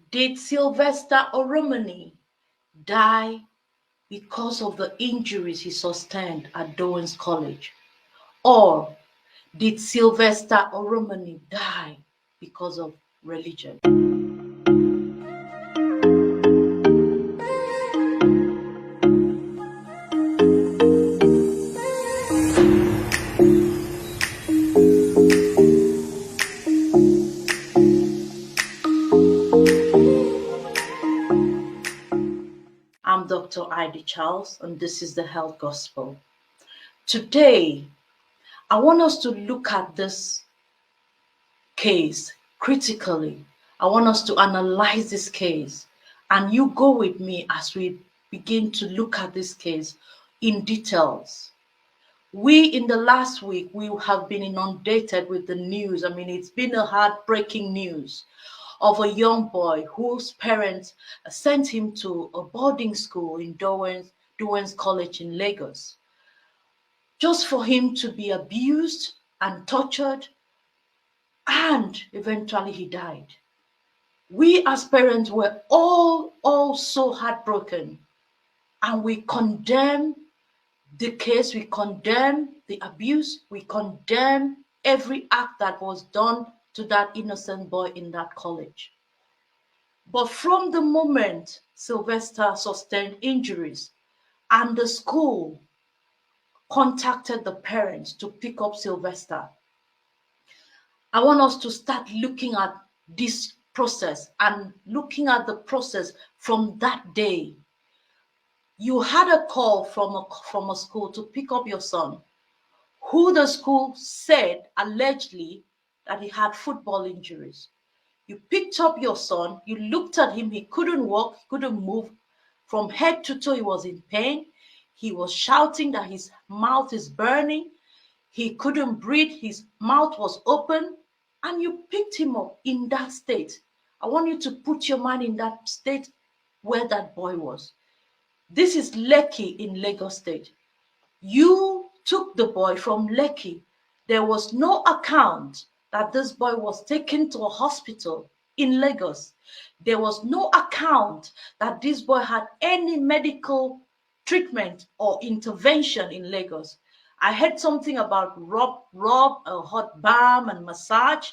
Did Sylvester Oromoni die because of the injuries he sustained at Dowen's College? Or did Sylvester Oromoni die because of religion? I'm Dr. Ida Charles, and this is the Health Gospel. Today, I want us to look at this case critically. I want us to analyze this case, and you go with me as we begin to look at this case in details. We, in the last week, we have been inundated with the news. I mean, it's been a heartbreaking news of a young boy whose parents sent him to a boarding school in Dowen's College in Lagos, just for him to be abused and tortured, and eventually he died. We as parents were all so heartbroken, and we condemn the case, we condemn the abuse, we condemn every act that was done to that innocent boy in that college. But from the moment Sylvester sustained injuries and the school contacted the parents to pick up Sylvester, I want us to start looking at this process and looking at the process from that day. You had a call from a school to pick up your son, who the school said allegedly that he had football injuries. You picked up your son, you looked at him, he couldn't walk, he couldn't move. From head to toe, he was in pain. He was shouting that his mouth is burning. He couldn't breathe, his mouth was open, and you picked him up in that state. I want you to put your mind in that state where that boy was. This is Lekki in Lagos State. You took the boy from Lekki. There was no account that this boy was taken to a hospital in Lagos. There was no account that this boy had any medical treatment or intervention in Lagos. I heard something about rub a hot balm and massage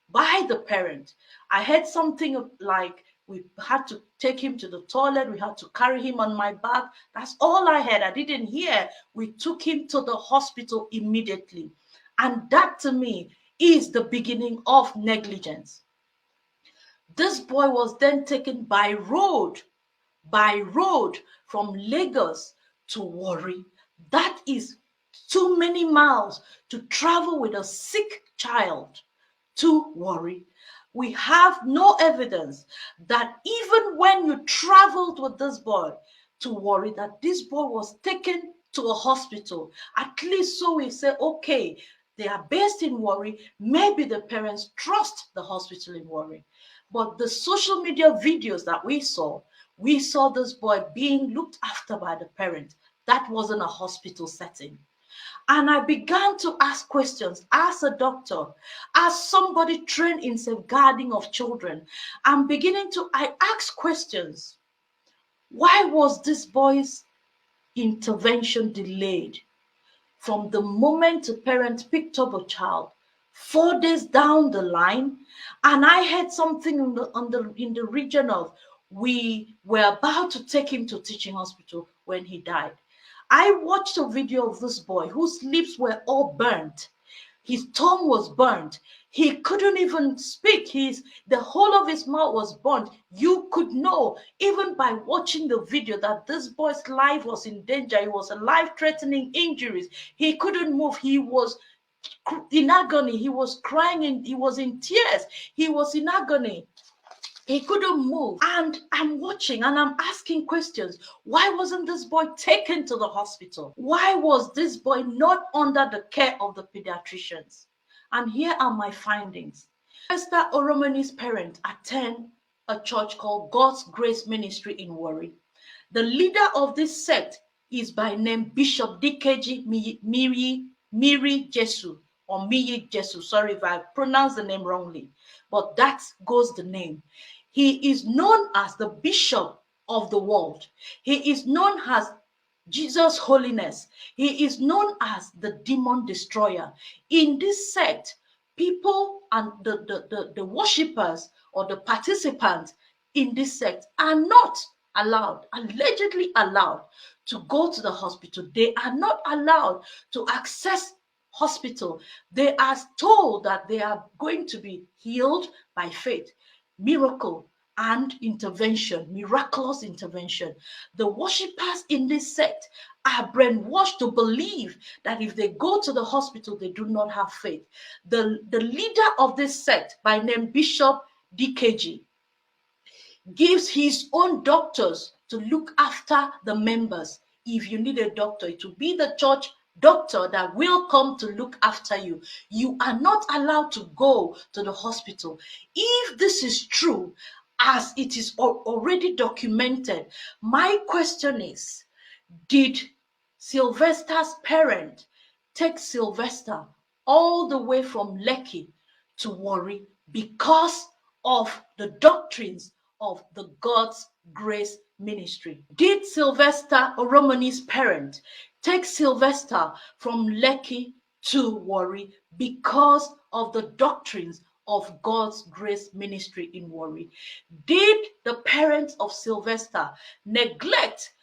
by the parent. I heard something like we had to take him to the toilet, we had to carry him on my back. That's all I heard. I didn't hear we took him to the hospital immediately. And that to me is the beginning of negligence. This boy was then taken by road from Lagos to Warri. That is too many miles to travel with a sick child to Warri. We have no evidence that even when you traveled with this boy to Warri, that this boy was taken to a hospital. At least so we say, okay, they are based in Warri. Maybe the parents trust the hospital in Warri. But the social media videos that we saw this boy being looked after by the parent. That wasn't a hospital setting. And I began to ask questions as a doctor, as somebody trained in safeguarding of children. I asked questions. Why was this boy's intervention delayed? From the moment a parent picked up a child, 4 days down the line, and I heard something in the region of we were about to take him to teaching hospital when he died. I watched a video of this boy whose lips were all burnt. His tongue was burnt. He couldn't even speak. The whole of his mouth was burnt. You could know, even by watching the video, that this boy's life was in danger. It was a life-threatening injuries. He couldn't move. He was in agony. He was crying. He was in tears. He was in agony. He couldn't move. And I'm watching and I'm asking questions. Why wasn't this boy taken to the hospital? Why was this boy not under the care of the pediatricians? And here are my findings. Sylvester Oromoni's parents attend a church called God's Grace Ministry in Warri. The leader of this sect is by name Bishop Dikeji MiyeriJesu or MiyeriJesu. Sorry if I pronounced the name wrongly, but that goes the name. He is known as the bishop of the world. He is known as Jesus Holiness. He is known as the demon destroyer. In this sect, people and the worshippers or the participants in this sect are not allowed, allegedly allowed, to go to the hospital. They are not allowed to access hospital. They are told that they are going to be healed by faith, miracle, and intervention, miraculous intervention. The worshippers in this sect are brainwashed to believe that if they go to the hospital, they do not have faith. The leader of this sect, by name Bishop Dikeji, gives his own doctors to look after the members. If you need a doctor, it will be the church doctor that will come to look after you. You are not allowed to go to the hospital. If this is true, as it is already documented, my question is, did Sylvester's parent take Sylvester all the way from Lekki to Warri because of the doctrines of the God's Grace Ministry? Did Sylvester Oromoni's parent take Sylvester from Lekki to Warri because of the doctrines of God's Grace Ministry in Warri? Did the parents of Sylvester neglect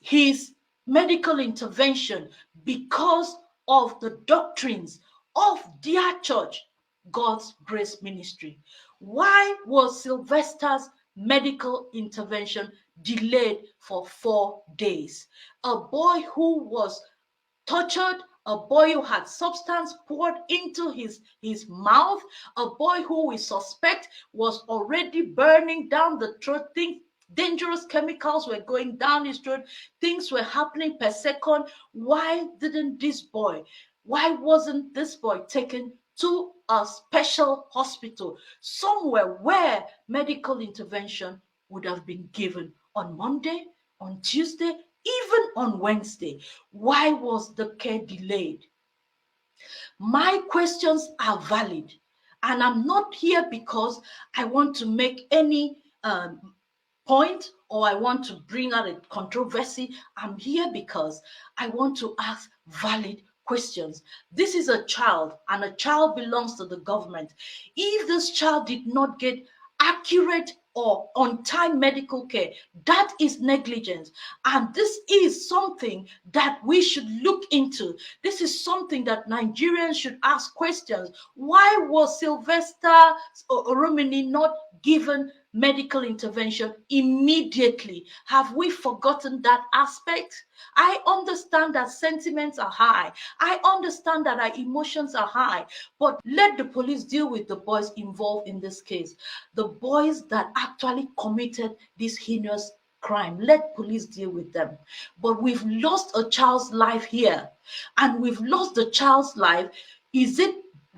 his medical intervention because of the doctrines of their church, God's Grace Ministry? Why was Sylvester's medical intervention delayed for 4 days? A boy who was tortured, a boy who had substance poured into his mouth, a boy who we suspect was already burning down the throat. Dangerous chemicals were going down his throat. Things were happening per second. Why wasn't this boy taken to a special hospital, somewhere where medical intervention would have been given on Monday, on Tuesday, even on Wednesday? Why was the care delayed? My questions are valid, and I'm not here because I want to make any point or I want to bring out a controversy. I'm here because I want to ask valid questions. This is a child, and a child belongs to the government. If this child did not get accurate or on-time medical care, that is negligence. And this is something that we should look into. This is something that Nigerians should ask questions. Why was Sylvester Oromoni not given medical intervention immediately? Have we forgotten that aspect? I understand that sentiments are high. I understand that our emotions are high. But let the police deal with the boys involved in this case. The boys that actually committed this heinous crime. Let police deal with them. But we've lost a child's life here. And we've lost the child's life. Is it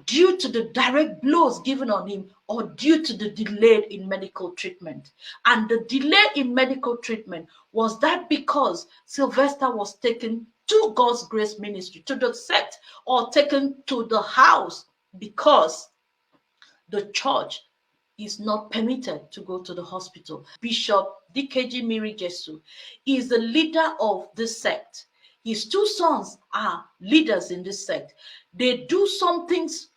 due to the direct blows given on him or due to the delay in medical treatment? And the delay in medical treatment, was that because Sylvester was taken to God's Grace Ministry, to the sect, or taken to the house because the church is not permitted to go to the hospital? Bishop Dikeji MiyeriJesu is the leader of this sect. His two sons are leaders in this sect. They do some things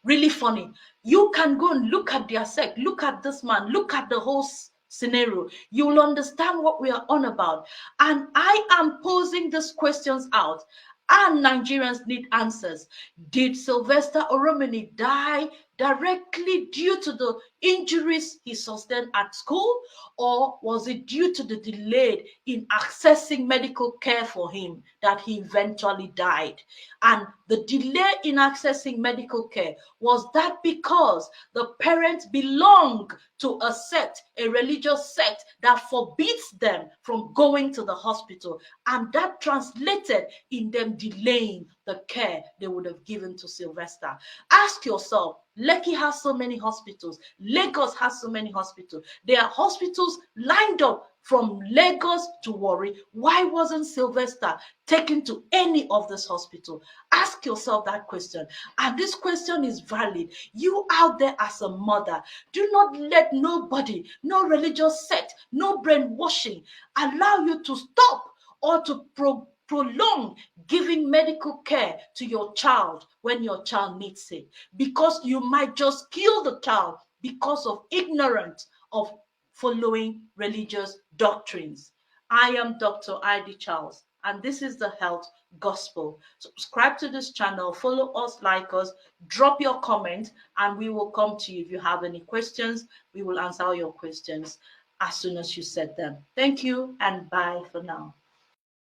really funny. You can go and look at their sect, look at this man, look at the whole scenario. You will understand what we are on about. And I am posing these questions out, and Nigerians need answers. Did Sylvester Oromoni die directly due to the injuries he sustained at school, or was it due to the delay in accessing medical care for him that he eventually died? And the delay in accessing medical care, was that because the parents belong to a sect, a religious sect that forbids them from going to the hospital, and that translated in them delaying the care they would have given to Sylvester? Ask yourself, Lekki has so many hospitals. Lagos has so many hospitals. There are hospitals lined up from Lagos to Warri. Why wasn't Sylvester taken to any of this hospital? Ask yourself that question. And this question is valid. You out there as a mother, do not let nobody, no religious sect, no brainwashing allow you to stop or to prolong giving medical care to your child when your child needs it, because you might just kill the child because of ignorance of following religious doctrines. I am Dr. Id Charles, and this is the Health Gospel. Subscribe to this channel, follow us, like us, drop your comment, and we will come to you. If you have any questions, we will answer your questions as soon as you set them. Thank you, and bye for now.